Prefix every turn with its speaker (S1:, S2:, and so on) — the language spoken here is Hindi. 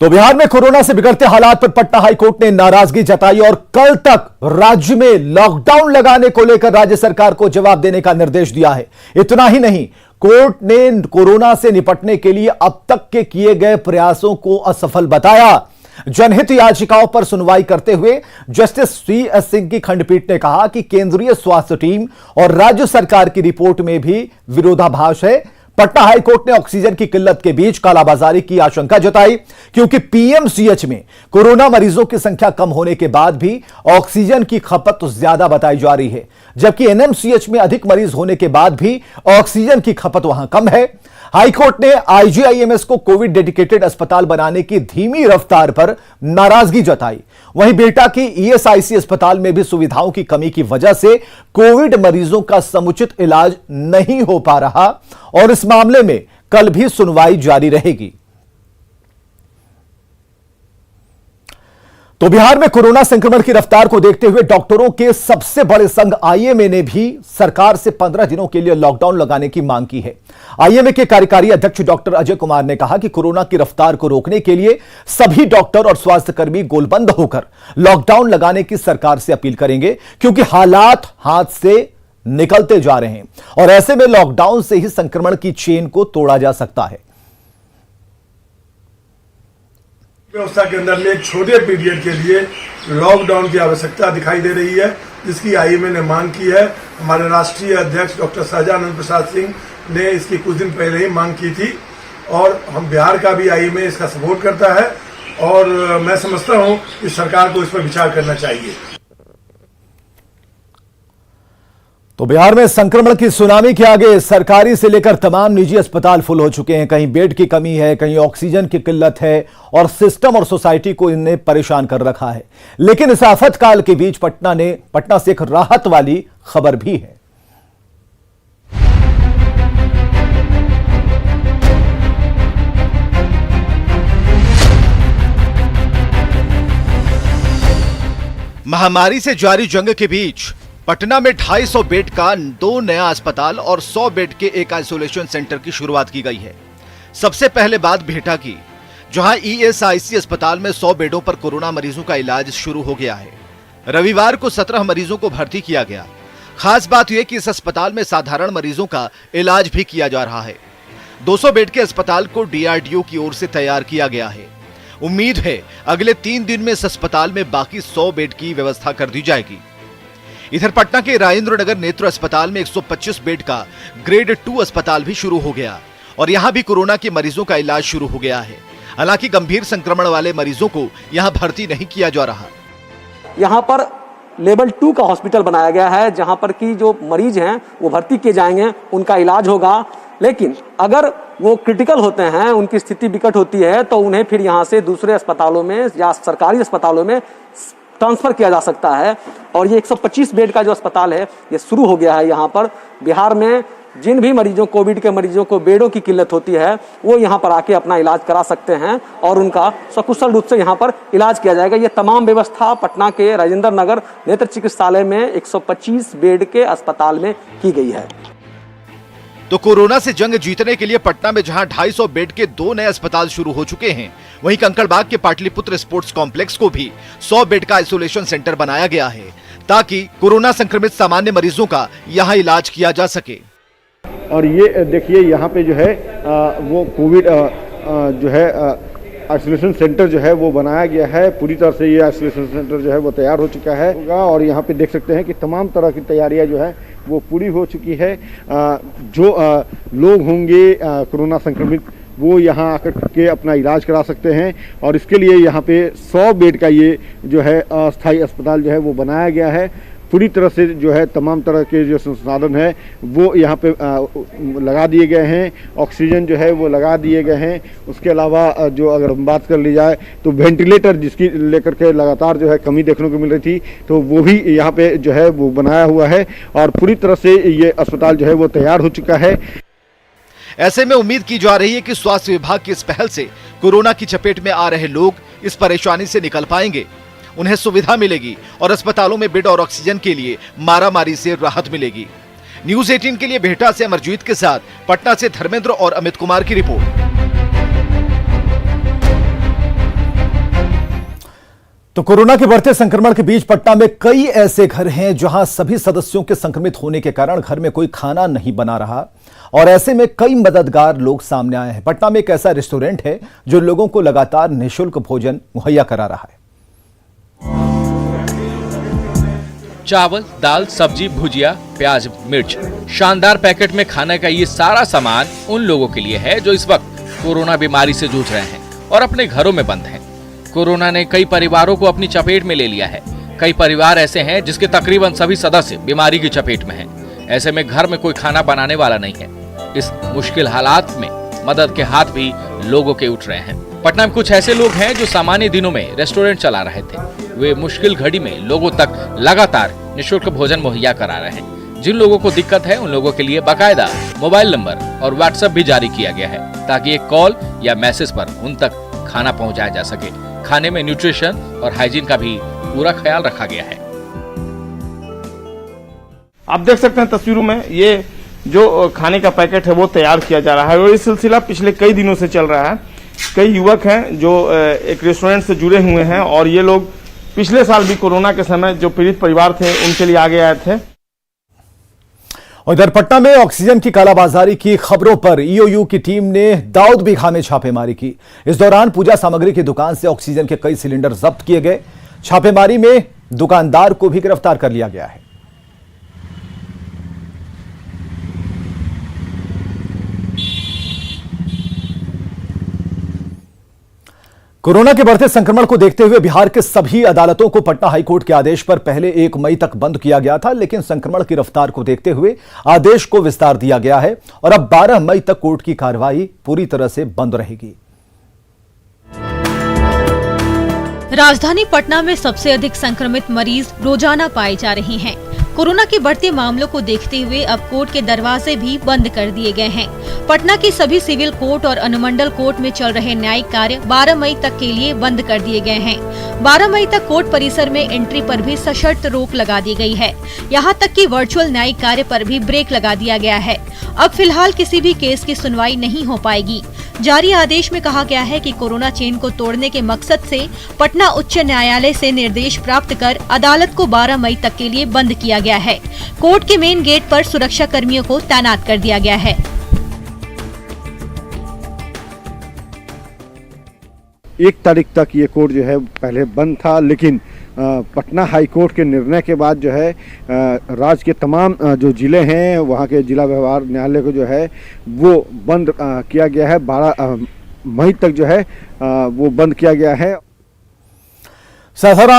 S1: तो बिहार में कोरोना से बिगड़ते हालात पर पटना हाईकोर्ट ने नाराजगी जताई और कल तक राज्य में लॉकडाउन लगाने को लेकर राज्य सरकार को जवाब देने का निर्देश दिया है। इतना ही नहीं, कोर्ट ने कोरोना से निपटने के लिए अब तक के किए गए प्रयासों को असफल बताया। जनहित याचिकाओं पर सुनवाई करते हुए जस्टिस CS सिंह की खंडपीठ ने कहा कि केंद्रीय स्वास्थ्य टीम और राज्य सरकार की रिपोर्ट में भी विरोधाभास है। पटना हाईकोर्ट ने ऑक्सीजन की किल्लत के बीच कालाबाजारी की आशंका जताई, क्योंकि PMCH में कोरोना मरीजों की संख्या कम होने के बाद भी ऑक्सीजन की खपत ज्यादा बताई जा रही है, जबकि NMCH में अधिक मरीज होने के बाद भी ऑक्सीजन की खपत वहां कम है। हाईकोर्ट ने IGIMS को कोविड डेडिकेटेड अस्पताल बनाने की धीमी रफ्तार पर नाराजगी जताई। वहीं बिहटा की ESIC अस्पताल में भी सुविधाओं की कमी की वजह से कोविड मरीजों का समुचित इलाज नहीं हो पा रहा और इस मामले में कल भी सुनवाई जारी रहेगी। तो बिहार में कोरोना संक्रमण की रफ्तार को देखते हुए डॉक्टरों के सबसे बड़े संघ IMA ने भी सरकार से 15 दिनों के लिए लॉकडाउन लगाने की मांग की है। IMA के कार्यकारी अध्यक्ष डॉक्टर अजय कुमार ने कहा कि कोरोना की रफ्तार को रोकने के लिए सभी डॉक्टर और स्वास्थ्यकर्मी गोलबंद होकर लॉकडाउन लगाने की सरकार से अपील करेंगे, क्योंकि हालात हाथ से निकलते जा रहे हैं और ऐसे में लॉकडाउन से ही संक्रमण की चेन को तोड़ा जा सकता है।
S2: व्यवस्था के अंदर में एक छोटे पीरियड के लिए लॉकडाउन की आवश्यकता दिखाई दे रही है, जिसकी IMA ने मांग की है। हमारे राष्ट्रीय अध्यक्ष डॉक्टर सहजानंद प्रसाद सिंह ने इसकी कुछ दिन पहले ही मांग की थी और हम बिहार का भी IMA इसका सपोर्ट करता है और मैं समझता हूं कि सरकार को इस पर विचार करना चाहिए।
S1: तो बिहार में संक्रमण की सुनामी के आगे सरकारी से लेकर तमाम निजी अस्पताल फुल हो चुके हैं। कहीं बेड की कमी है, कहीं ऑक्सीजन की किल्लत है और सिस्टम और सोसाइटी को इन्हें परेशान कर रखा है। लेकिन इस आफत काल के बीच पटना से एक राहत वाली खबर भी है।
S3: महामारी से जारी जंग के बीच पटना में 250 बेड का 2 नया अस्पताल और 100 बेड के एक आइसोलेशन सेंटर की शुरुआत की गई है। सबसे पहले बात बिहटा की, जहां ESIC अस्पताल में 100 बेडों पर कोरोना मरीजों का इलाज शुरू हो गया है। रविवार को 17 मरीजों को भर्ती किया गया। खास बात यह कि इस अस्पताल में साधारण मरीजों का इलाज भी किया जा रहा है। 200 बेड के अस्पताल को DRDO की ओर से तैयार किया गया है। उम्मीद है अगले 3 दिन में इस अस्पताल में बाकी 100 बेड की व्यवस्था कर दी जाएगी। इधर पटना के राजेंद्र नगर नेत्र अस्पताल में 125 बेड का ग्रेड 2 अस्पताल भी शुरू हो गया और यहां भी कोरोना के मरीजों का इलाज शुरू हो गया है। हालांकि गंभीर संक्रमण वाले मरीजों को यहां भर्ती नहीं किया जा रहा।
S4: यहां पर लेवल 2 का हॉस्पिटल बनाया गया है, जहां पर की जो मरीज हैं वो भर्ती किए जाएंगे, उनका इलाज होगा। लेकिन अगर वो क्रिटिकल होते हैं, उनकी स्थिति विकट होती है, तो उन्हें फिर यहाँ से दूसरे अस्पतालों में या सरकारी अस्पतालों में ट्रांसफर किया जा सकता है। और ये 125 बेड का जो अस्पताल है ये शुरू हो गया है। यहाँ पर बिहार में जिन भी मरीजों, कोविड के मरीजों को बेडों की किल्लत होती है, वो यहाँ पर आके अपना इलाज करा सकते हैं और उनका सकुशल रूप से यहाँ पर इलाज किया जाएगा। ये तमाम व्यवस्था पटना के राजेंद्र नगर नेत्र चिकित्सालय में 125 बेड के अस्पताल में की गई है।
S3: तो कोरोना से जंग जीतने के लिए पटना में जहां 250 बेड के 2 नए अस्पताल शुरू हो चुके हैं, वहीं कंकड़बाग के पाटलिपुत्र स्पोर्ट्स कॉम्प्लेक्स को भी 100 बेड का आइसोलेशन सेंटर बनाया गया है, ताकि कोरोना संक्रमित सामान्य मरीजों का यहां इलाज किया जा सके।
S5: और ये देखिए यहाँ पे जो है वो कोविड जो है आइसोलेशन सेंटर जो है वो बनाया गया है। पूरी तरह से ये आइसोलेशन सेंटर जो है वो तैयार हो चुका है और यहाँ पे देख सकते हैं कि तमाम तरह की तैयारियां जो है वो पूरी हो चुकी है। जो लोग होंगे कोरोना संक्रमित, वो यहाँ आकर के अपना इलाज करा सकते हैं और इसके लिए यहाँ पे 100 बेड का ये जो है अस्थायी अस्पताल जो है वो बनाया गया है। पूरी तरह से जो है तमाम तरह के जो संसाधन है वो यहाँ पे लगा दिए गए हैं। ऑक्सीजन जो है वो लगा दिए गए हैं। उसके अलावा जो अगर हम बात कर ली जाए तो वेंटिलेटर, जिसकी लेकर के लगातार जो है कमी देखने को मिल रही थी, तो वो भी यहाँ पे जो है वो बनाया हुआ है और पूरी तरह से ये अस्पताल जो है वो तैयार हो चुका है।
S3: ऐसे में उम्मीद की जा रही है कि स्वास्थ्य विभाग की इस पहल से कोरोना की चपेट में आ रहे लोग इस परेशानी से निकल पाएंगे, उन्हें सुविधा मिलेगी और अस्पतालों में बेड और ऑक्सीजन के लिए मारामारी से राहत मिलेगी। न्यूज़ 18 के लिए बिहटा से अमरजीत के साथ पटना से धर्मेंद्र और अमित कुमार की रिपोर्ट।
S1: तो कोरोना के बढ़ते संक्रमण के बीच पटना में कई ऐसे घर हैं जहां सभी सदस्यों के संक्रमित होने के कारण घर में कोई खाना नहीं बना रहा और ऐसे में कई मददगार लोग सामने आए हैं। पटना में एक ऐसा रेस्टोरेंट है जो लोगों को लगातार निःशुल्क भोजन मुहैया करा रहा है।
S6: चावल, दाल, सब्जी, भुजिया, प्याज, मिर्च, शानदार पैकेट में खाने का ये सारा सामान उन लोगों के लिए है जो इस वक्त कोरोना बीमारी से जूझ रहे हैं और अपने घरों में बंद हैं। कोरोना ने कई परिवारों को अपनी चपेट में ले लिया है। कई परिवार ऐसे हैं जिसके तकरीबन सभी सदस्य बीमारी की चपेट में हैं। ऐसे में घर में कोई खाना बनाने वाला नहीं है। इस मुश्किल हालात में मदद के हाथ भी लोगों के उठ रहे हैं। पटना में कुछ ऐसे लोग हैं जो सामान्य दिनों में रेस्टोरेंट चला रहे थे। वे मुश्किल घड़ी में लोगों तक लगातार निःशुल्क भोजन मुहैया करा रहे हैं। जिन लोगों को दिक्कत है उन लोगों के लिए बाकायदा मोबाइल नंबर और व्हाट्सएप भी जारी किया गया है ताकि एक कॉल या मैसेज पर उन तक खाना पहुंचाया जा सके। खाने में न्यूट्रिशन और हाइजीन का भी पूरा ख्याल रखा गया है।
S7: आप देख सकते हैं तस्वीरों में ये जो खाने का पैकेट है वो तैयार किया जा रहा है और ये सिलसिला पिछले कई दिनों से चल रहा है। कई युवक हैं जो एक रेस्टोरेंट से जुड़े हुए हैं और ये लोग पिछले साल भी कोरोना के समय जो पीड़ित परिवार थे उनके लिए आगे आए थे।
S1: उधर पटना में ऑक्सीजन की कालाबाजारी की खबरों पर ईओयू की टीम ने दाऊद बीघा में छापेमारी की। इस दौरान पूजा सामग्री की दुकान से ऑक्सीजन के कई सिलेंडर जब्त किए गए। छापेमारी में दुकानदार को भी गिरफ्तार कर लिया गया है। कोरोना के बढ़ते संक्रमण को देखते हुए बिहार के सभी अदालतों को पटना हाईकोर्ट के आदेश पर पहले 1 मई तक बंद किया गया था, लेकिन संक्रमण की रफ्तार को देखते हुए आदेश को विस्तार दिया गया है और अब 12 मई तक कोर्ट की कार्रवाई पूरी तरह से बंद रहेगी।
S8: राजधानी पटना में सबसे अधिक संक्रमित मरीज रोजाना पाए जा रहे हैं। कोरोना के बढ़ते मामलों को देखते हुए अब कोर्ट के दरवाजे भी बंद कर दिए गए हैं। पटना की सभी सिविल कोर्ट और अनुमंडल कोर्ट में चल रहे न्यायिक कार्य 12 मई तक के लिए बंद कर दिए गए हैं। 12 मई तक कोर्ट परिसर में एंट्री पर भी सशर्त रोक लगा दी गई है। यहाँ तक कि वर्चुअल न्यायिक कार्य पर भी ब्रेक लगा दिया गया है। अब फिलहाल किसी भी केस की सुनवाई नहीं हो पाएगी। जारी आदेश में कहा गया है कि कोरोना चेन को तोड़ने के मकसद से पटना उच्च न्यायालय से निर्देश प्राप्त कर अदालत को 12 मई तक के लिए बंद किया गया है। कोर्ट के मेन गेट पर सुरक्षा कर्मियों को तैनात कर दिया गया है।
S5: 1 तारीख तक ये कोर्ट जो है पहले बंद था, लेकिन पटना हाई कोर्ट के निर्णय के बाद जो है राज्य के तमाम जो जिले हैं वहाँ के जिला व्यवहार न्यायालय को जो है वो बंद किया गया है। 12 मई तक जो है वो बंद किया गया है।
S1: सासाराम